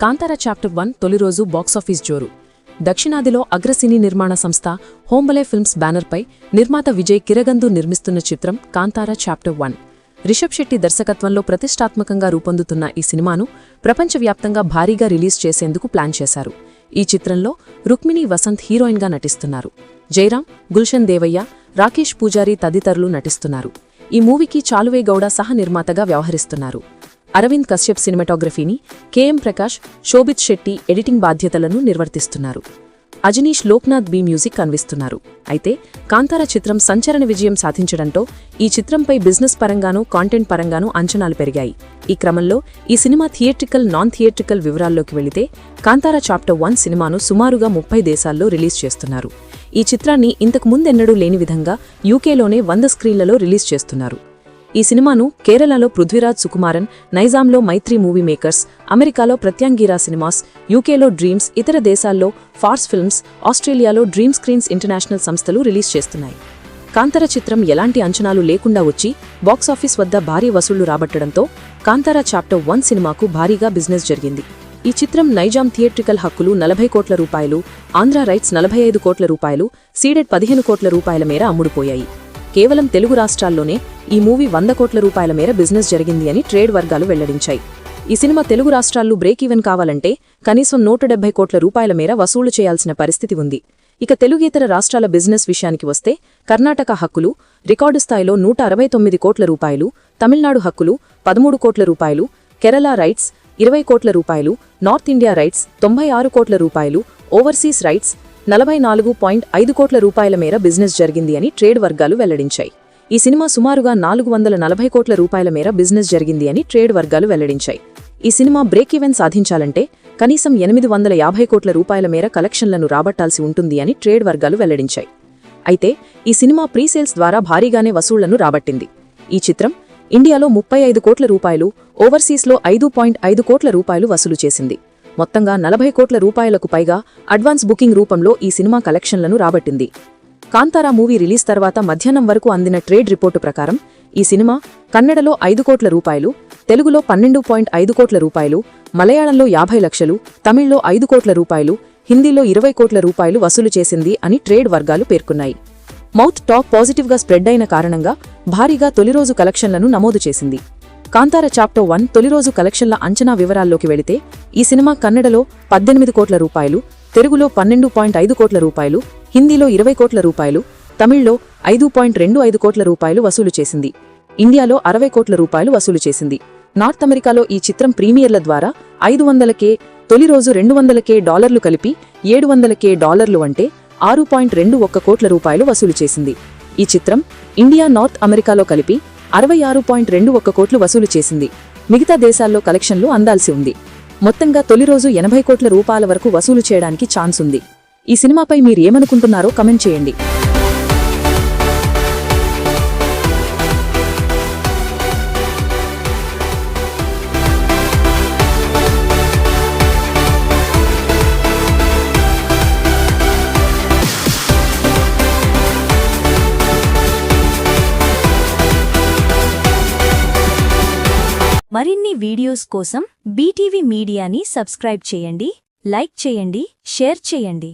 Kantara chapter 1 తొలి రోజు box office జోరు. దక్షిణాదిలో అగ్రసినీ నిర్మాణ సంస్థ హోంబలే ఫిల్మ్స్ బ్యానర్పై నిర్మాత విజయ్ కిరగందు నిర్మిస్తున్న చిత్రం కాంతారా చాప్టర్ 1. రిషబ్ శెట్టి దర్శకత్వంలో ప్రతిష్టాత్మకంగా రూపొందుతున్న ఈ సినిమాను ప్రపంచవ్యాప్తంగా భారీగా రిలీజ్ చేసేందుకు ప్లాన్ చేశారు. ఈ చిత్రంలో రుక్మిణి వసంత్ హీరోయిన్గా నటిస్తున్నారు. జయరాం, గుల్షన్ దేవయ్య, రాకేష్ పూజారి తదితరులు నటిస్తున్నారు. ఈ మూవీకి చాలువే గౌడ సహ నిర్మాతగా వ్యవహరిస్తున్నారు. అరవింద్ కశ్యప్ సినిమాటోగ్రఫీని, కెఎం ప్రకాష్, శోభిత్ శెట్టి ఎడిటింగ్ బాధ్యతలను నిర్వర్తిస్తున్నారు. అజనీష్ లోక్నాథ్ బి మ్యూజిక్ అందిస్తున్నారు. అయితే కాంతారా చిత్రం సంచలన విజయం సాధించడంతో ఈ చిత్రంపై బిజినెస్ పరంగానూ కాంటెంట్ పరంగానూ అంచనాలు పెరిగాయి. ఈ క్రమంలో ఈ సినిమా థియేట్రికల్, నాన్ థియేట్రికల్ వివరాల్లోకి వెళితే కాంతారా చాప్టర్ 1 సినిమాను సుమారుగా 30 దేశాల్లో రిలీజ్ చేస్తున్నారు. ఈ చిత్రాన్ని ఇంతకు ముందెన్నడూ లేని విధంగా యూకేలోనే 100 స్క్రీన్లలో రిలీజ్ చేస్తున్నారు. ఈ సినిమాను కేరళలో పృథ్వీరాజ్ సుకుమారన్, నైజాంలో మైత్రి మూవీ మేకర్స్, అమెరికాలో ప్రత్యాంగిరా సినిమాస్, యూకేలో డ్రీమ్స్, ఇతర దేశాల్లో ఫార్స్ ఫిల్మ్స్, ఆస్ట్రేలియాలో డ్రీమ్ స్క్రీన్స్ ఇంటర్నేషనల్ సంస్థలు రిలీజ్ చేస్తున్నాయి. కాంతారా చిత్రం ఎలాంటి అంచనాలు లేకుండా వచ్చి బాక్సాఫీస్ వద్ద భారీ వసూళ్లు రాబట్టడంతో కాంతారా చాప్టర్ 1 సినిమాకు భారీగా బిజినెస్ జరిగింది. ఈ చిత్రం నైజాం థియేట్రికల్ హక్కులు 40 కోట్ల రూపాయలు, ఆంధ్ర రైట్స్ 45 కోట్ల రూపాయలు, సీడెడ్ 15 కోట్ల రూపాయల మేర అమ్ముడుపోయాయి. కేవలం తెలుగు రాష్ట్రాల్లోనే ఈ మూవీ 100 కోట్ల రూపాయల మేర బిజినెస్ జరిగింది అని ట్రేడ్ వర్గాలు వెల్లడించాయి. ఈ సినిమా తెలుగు రాష్ట్రాల్లో బ్రేక్ ఈవెన్ కావాలంటే కనీసం 170 కోట్ల రూపాయల మేర వసూలు చేయాల్సిన పరిస్థితి ఉంది. ఇక తెలుగేతర రాష్ట్రాల బిజినెస్ విషయానికి వస్తే కర్ణాటక హక్కులు రికార్డు స్థాయిలో 169 కోట్ల రూపాయలు, తమిళనాడు హక్కులు 13 కోట్ల రూపాయలు, కేరళ రైట్స్ 20 కోట్ల రూపాయలు, నార్త్ ఇండియా రైట్స్ 96 కోట్ల రూపాయలు, ఓవర్సీస్ రైట్స్ 44.5 కోట్ల రూపాయల మేర బిజినెస్ జరిగింది అని ట్రేడ్ వర్గాలు వెల్లడించాయి. ఈ సినిమా సుమారుగా 440 కోట్ల రూపాయల మేర బిజినెస్ జరిగింది అని ట్రేడ్ వర్గాలు వెల్లడించాయి. ఈ సినిమా బ్రేక్ ఈవెన్ సాధించాలంటే కనీసం 850 కోట్ల రూపాయల మేర కలెక్షన్లను రాబట్టాల్సి ఉంటుంది అని ట్రేడ్ వర్గాలు వెల్లడించాయి. అయితే ఈ సినిమా ప్రీసేల్స్ ద్వారా భారీగానే వసూళ్లను రాబట్టింది. ఈ చిత్రం ఇండియాలో 35 కోట్ల రూపాయలు, ఓవర్సీస్లో 5.5 కోట్ల రూపాయలు వసూలు చేసింది. మొత్తంగా 40 కోట్ల రూపాయలకు పైగా అడ్వాన్స్ బుకింగ్ రూపంలో ఈ సినిమా కలెక్షన్లను రాబట్టింది. కాంతారా మూవీ రిలీజ్ తర్వాత మధ్యాహ్నం వరకు అందిన ట్రేడ్ రిపోర్టు ప్రకారం ఈ సినిమా కన్నడలో 5 కోట్ల రూపాయలు, తెలుగులో 12.5 కోట్ల రూపాయలు, మలయాళంలో 50 లక్షలు, తమిళ్లో 5 కోట్ల రూపాయలు, హిందీలో 20 కోట్ల రూపాయలు వసూలు చేసింది అని ట్రేడ్ వర్గాలు పేర్కొన్నాయి. మౌత్ టాక్ పాజిటివ్గా స్ప్రెడ్ అయిన కారణంగా భారీగా తొలిరోజు కలెక్షన్లను నమోదు చేసింది. కాంతారా చాప్టర్ 1 తొలిరోజు కలెక్షన్ల అంచనా వివరాల్లోకి వెళితే ఈ సినిమా కన్నడలో 18 కోట్ల రూపాయలు, తెలుగులో 12.5 కోట్ల రూపాయలు, హిందీలో 20 కోట్ల రూపాయలు, తమిళ్లో 5.25 కోట్ల రూపాయలు వసూలు చేసింది. ఇండియాలో 60 కోట్ల రూపాయలు వసూలు చేసింది. నార్త్ అమెరికాలో ఈ చిత్రం ప్రీమియర్ల ద్వారా 500K, తొలి రోజు $200K కలిపి $700K అంటే 6.21 కోట్ల రూపాయలు వసూలు చేసింది. ఈ చిత్రం ఇండియా, నార్త్ అమెరికాలో కలిపి 66.21 కోట్లు వసూలు చేసింది. మిగతా దేశాల్లో కలెక్షన్లు అందాల్సి ఉంది. మొత్తంగా తొలి రోజు 80 కోట్ల రూపాయల వరకు వసూలు చేయడానికి ఛాన్స్ ఉంది. ఈ సినిమాపై మీరు ఏమనుకుంటున్నారో కమెంట్ చేయండి. మరిన్ని వీడియోస్ కోసం బీటీవీ మీడియాని సబ్స్క్రైబ్ చేయండి, లైక్ చేయండి, షేర్ చేయండి.